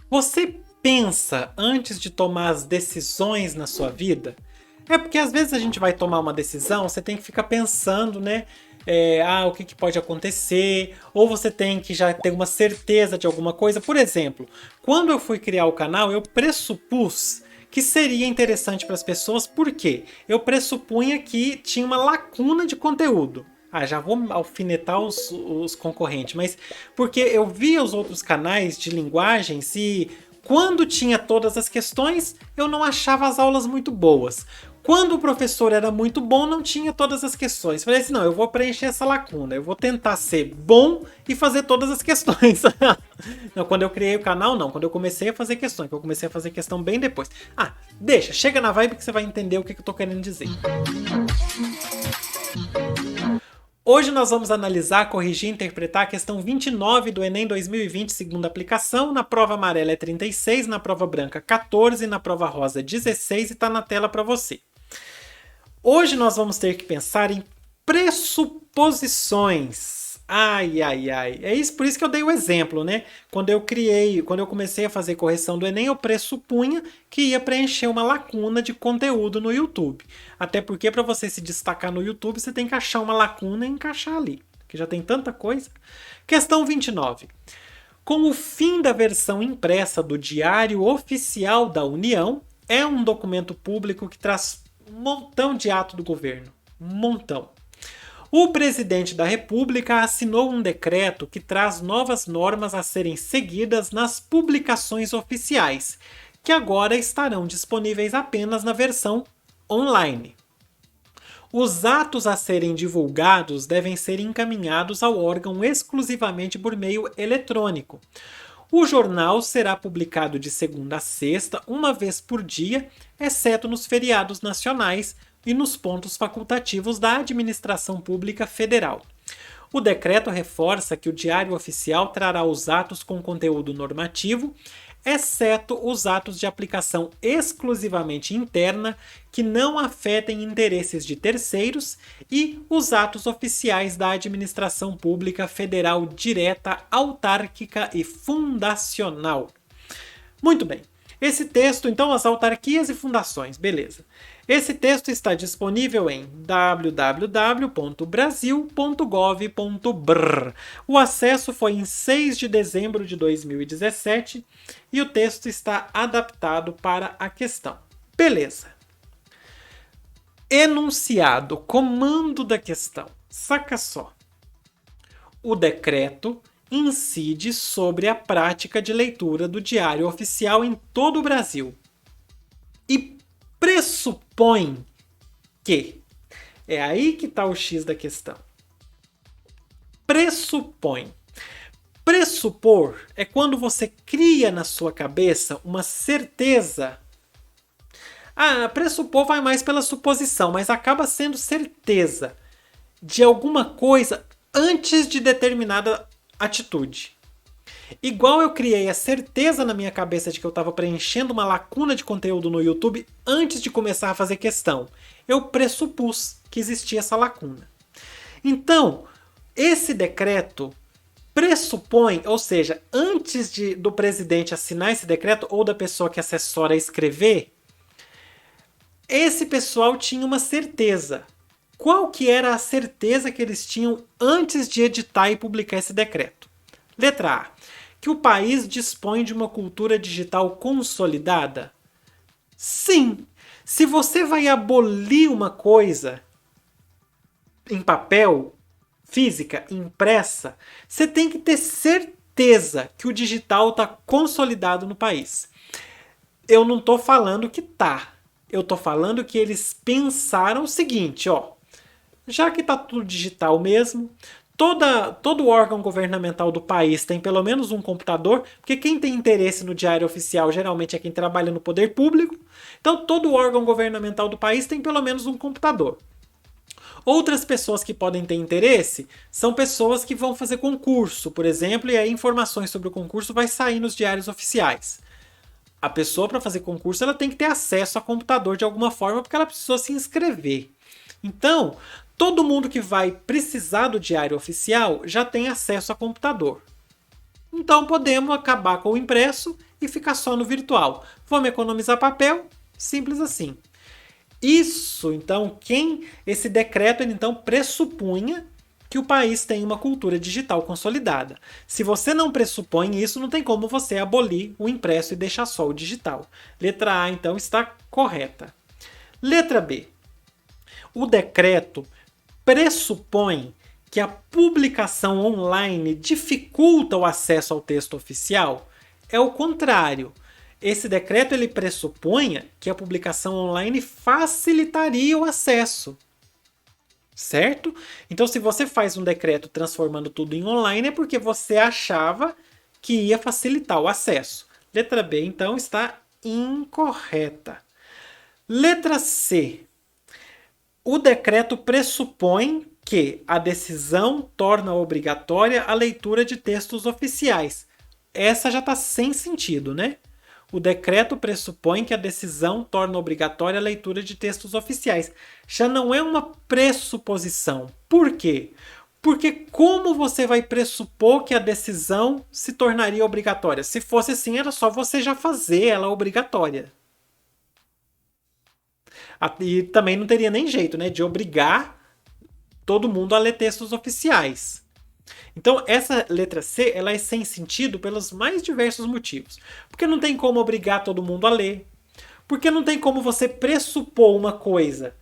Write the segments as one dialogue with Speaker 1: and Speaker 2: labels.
Speaker 1: Você pensa antes de tomar as decisões na sua vida? É porque às vezes a gente vai tomar uma decisão, você tem que ficar pensando, né? O que pode acontecer, ou você tem que já ter uma certeza de alguma coisa. Por exemplo, quando eu fui criar o canal, eu pressupus que seria interessante para as pessoas, porque eu pressupunha que tinha uma lacuna de conteúdo. Já vou alfinetar os concorrentes, mas porque eu via os outros canais de linguagens e quando tinha todas as questões, eu não achava as aulas muito boas. Quando o professor era muito bom, não tinha todas as questões. Falei assim, não, eu vou preencher essa lacuna, eu vou tentar ser bom e fazer todas as questões. Não, quando eu criei o canal, não. Quando eu comecei a fazer questões, que eu comecei a fazer questão bem depois. Deixa, chega na vibe que você vai entender o que eu tô querendo dizer. Hoje nós vamos analisar, corrigir e interpretar a questão 29 do Enem 2020, segunda aplicação. Na prova amarela é 36, na prova branca 14, na prova rosa 16 e está na tela para você. Hoje nós vamos ter que pensar em pressuposições. É isso, por isso que eu dei o exemplo, né? Quando eu comecei a fazer correção do Enem, eu pressupunha que ia preencher uma lacuna de conteúdo no YouTube. Até porque para você se destacar no YouTube, você tem que achar uma lacuna e encaixar ali, que já tem tanta coisa. Questão 29. Com o fim da versão impressa do Diário Oficial da União, é um documento público que traz um montão de ato do governo. Um montão. O presidente da República assinou um decreto que traz novas normas a serem seguidas nas publicações oficiais, que agora estarão disponíveis apenas na versão online. Os atos a serem divulgados devem ser encaminhados ao órgão exclusivamente por meio eletrônico. O jornal será publicado de segunda a sexta, uma vez por dia, exceto nos feriados nacionais e nos pontos facultativos da Administração Pública Federal. O decreto reforça que o Diário Oficial trará os atos com conteúdo normativo, exceto os atos de aplicação exclusivamente interna que não afetem interesses de terceiros e os atos oficiais da Administração Pública Federal direta, autárquica e fundacional. Muito bem. Esse texto, então, as autarquias e fundações, beleza. Esse texto está disponível em www.brasil.gov.br. O acesso foi em 6 de dezembro de 2017 e o texto está adaptado para a questão. Beleza. Enunciado, comando da questão. Saca só. O decreto incide sobre a prática de leitura do Diário Oficial em todo o Brasil e pressupõe que, é aí que está o X da questão, pressupõe. Pressupor é quando você cria na sua cabeça uma certeza. Pressupor vai mais pela suposição, mas acaba sendo certeza de alguma coisa antes de determinada atitude. Igual eu criei a certeza na minha cabeça de que eu estava preenchendo uma lacuna de conteúdo no YouTube antes de começar a fazer questão. Eu pressupus que existia essa lacuna. Então, esse decreto pressupõe, ou seja, antes do presidente assinar esse decreto ou da pessoa que assessora escrever, esse pessoal tinha uma certeza. Qual que era a certeza que eles tinham antes de editar e publicar esse decreto? Letra A. Que o país dispõe de uma cultura digital consolidada? Sim. Se você vai abolir uma coisa em papel, física, impressa, você tem que ter certeza que o digital está consolidado no país. Eu não estou falando que tá. Eu estou falando que eles pensaram o seguinte, já que está tudo digital mesmo, todo órgão governamental do país tem pelo menos um computador, porque quem tem interesse no Diário Oficial geralmente é quem trabalha no poder público, então todo órgão governamental do país tem pelo menos um computador. Outras pessoas que podem ter interesse são pessoas que vão fazer concurso, por exemplo, e aí informações sobre o concurso vai sair nos diários oficiais. A pessoa, para fazer concurso, ela tem que ter acesso a computador de alguma forma, porque ela precisou se inscrever. Então, todo mundo que vai precisar do diário oficial já tem acesso a computador. Então, podemos acabar com o impresso e ficar só no virtual. Vamos economizar papel? Simples assim. Isso, então, esse decreto ele então pressupunha que o país tem uma cultura digital consolidada. Se você não pressupõe isso, não tem como você abolir o impresso e deixar só o digital. Letra A, então, está correta. Letra B. O decreto pressupõe que a publicação online dificulta o acesso ao texto oficial? É o contrário. Esse decreto ele pressupunha que a publicação online facilitaria o acesso. Certo? Então, se você faz um decreto transformando tudo em online, é porque você achava que ia facilitar o acesso. Letra B, então, está incorreta. Letra C. O decreto pressupõe que a decisão torna obrigatória a leitura de textos oficiais. Essa já está sem sentido, né? O decreto pressupõe que a decisão torna obrigatória a leitura de textos oficiais. Já não é uma pressuposição. Por quê? Porque como você vai pressupor que a decisão se tornaria obrigatória? Se fosse assim, era só você já fazer ela obrigatória. E também não teria nem jeito, né, de obrigar todo mundo a ler textos oficiais. Então, essa letra C ela é sem sentido pelos mais diversos motivos. Porque não tem como obrigar todo mundo a ler. Porque não tem como você pressupor uma coisa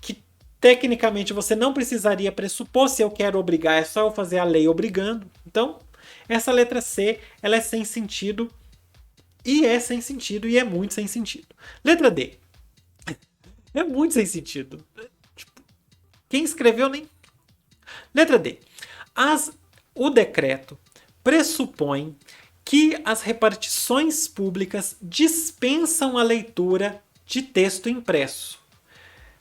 Speaker 1: que tecnicamente você não precisaria pressupor. Se eu quero obrigar, é só eu fazer a lei obrigando. Então, essa letra C ela é sem sentido. E é sem sentido e é muito sem sentido. Letra D. É muito sem sentido. Quem escreveu nem... Letra D. O decreto pressupõe que as repartições públicas dispensam a leitura de texto impresso.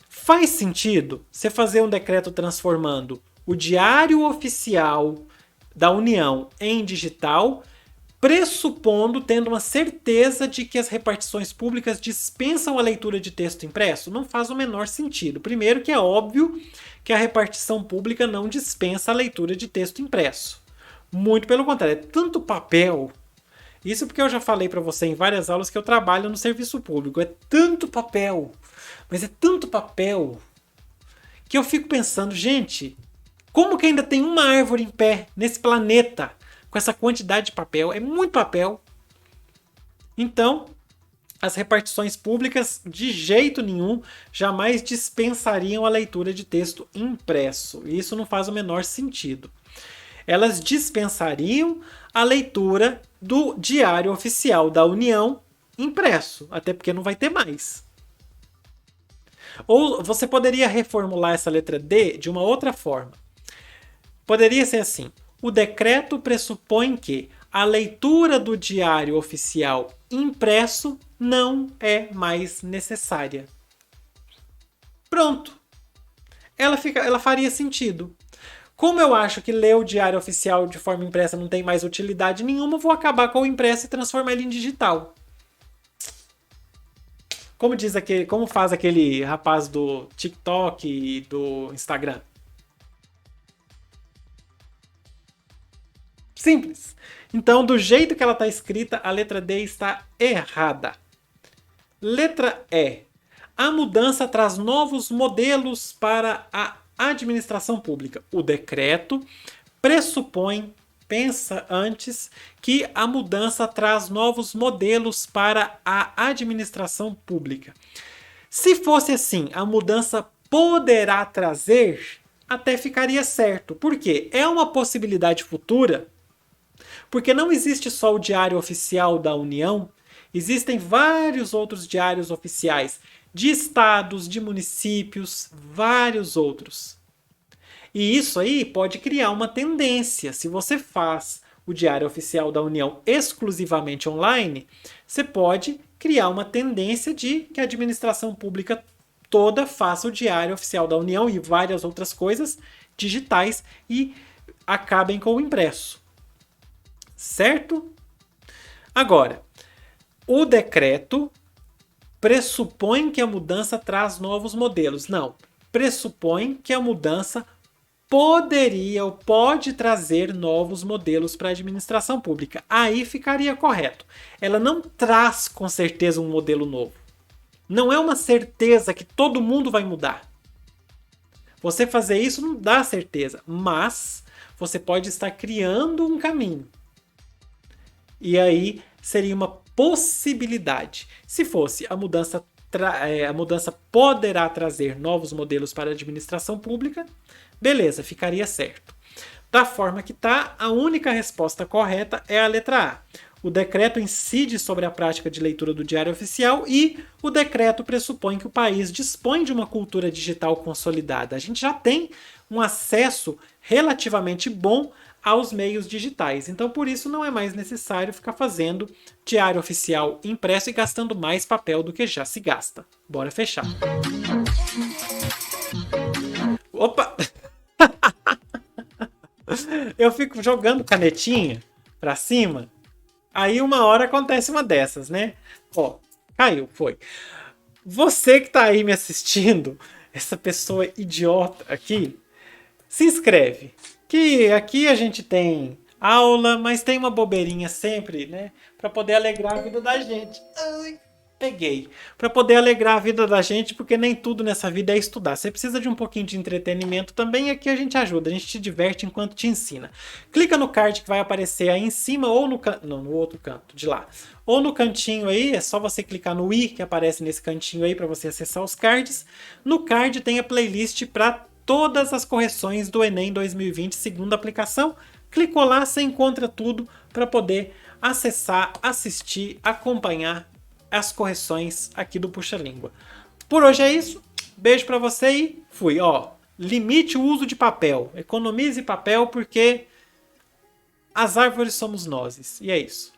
Speaker 1: Faz sentido você fazer um decreto transformando o Diário Oficial da União em digital, pressupondo, tendo uma certeza de que as repartições públicas dispensam a leitura de texto impresso? Não faz o menor sentido. Primeiro que é óbvio que a repartição pública não dispensa a leitura de texto impresso. Muito pelo contrário, é tanto papel. Isso porque eu já falei para você em várias aulas que eu trabalho no serviço público. É tanto papel, mas é tanto papel, que eu fico pensando, gente, como que ainda tem uma árvore em pé nesse planeta com essa quantidade de papel? É muito papel. Então, as repartições públicas, de jeito nenhum, jamais dispensariam a leitura de texto impresso. Isso não faz o menor sentido. Elas dispensariam a leitura do Diário Oficial da União impresso, até porque não vai ter mais. Ou você poderia reformular essa letra D de uma outra forma. Poderia ser assim: o decreto pressupõe que a leitura do Diário Oficial impresso não é mais necessária. Pronto. Ela faria sentido. Como eu acho que ler o Diário Oficial de forma impressa não tem mais utilidade nenhuma, vou acabar com o impresso e transformar ele em digital. Como faz aquele rapaz do TikTok e do Instagram? Simples. Então, do jeito que ela está escrita, a letra D está errada. Letra E. A mudança traz novos modelos para a administração pública. O decreto pressupõe, pensa antes, que a mudança traz novos modelos para a administração pública. Se fosse assim, a mudança poderá trazer, até ficaria certo. Por quê? É uma possibilidade futura. Porque não existe só o Diário Oficial da União, existem vários outros diários oficiais de estados, de municípios, vários outros. E isso aí pode criar uma tendência. Se você faz o Diário Oficial da União exclusivamente online, você pode criar uma tendência de que a administração pública toda faça o Diário Oficial da União e várias outras coisas digitais e acabem com o impresso. Certo? Agora, o decreto pressupõe que a mudança traz novos modelos. Não, pressupõe que a mudança poderia ou pode trazer novos modelos para a administração pública. Aí ficaria correto. Ela não traz com certeza um modelo novo. Não é uma certeza que todo mundo vai mudar. Você fazer isso não dá certeza, mas você pode estar criando um caminho. E aí seria uma possibilidade. Se fosse a mudança poderá trazer novos modelos para a administração pública, beleza, ficaria certo. Da forma que está, a única resposta correta é a letra A. O decreto incide sobre a prática de leitura do Diário Oficial e o decreto pressupõe que o país dispõe de uma cultura digital consolidada. A gente já tem um acesso relativamente bom aos meios digitais. Então, por isso, não é mais necessário ficar fazendo Diário Oficial impresso e gastando mais papel do que já se gasta. Bora fechar. Opa! Eu fico jogando canetinha pra cima, aí uma hora acontece uma dessas, né? Ó, caiu, foi. Você que tá aí me assistindo, essa pessoa idiota aqui, se inscreve. Que aqui a gente tem aula, mas tem uma bobeirinha sempre, né? Pra poder alegrar a vida da gente. Ai, peguei. Pra poder alegrar a vida da gente, porque nem tudo nessa vida é estudar. Você precisa de um pouquinho de entretenimento também, aqui a gente ajuda, a gente te diverte enquanto te ensina. Clica no card que vai aparecer aí em cima ou no canto, não, no outro canto, de lá. Ou no cantinho aí, é só você clicar no i que aparece nesse cantinho aí para você acessar os cards. No card tem a playlist para todas as correções do Enem 2020, segunda aplicação. Clicou lá, você encontra tudo para poder acessar, assistir, acompanhar as correções aqui do Puxa Língua. Por hoje é isso. Beijo para você e fui. Ó, limite o uso de papel. Economize papel porque as árvores somos nós. E é isso.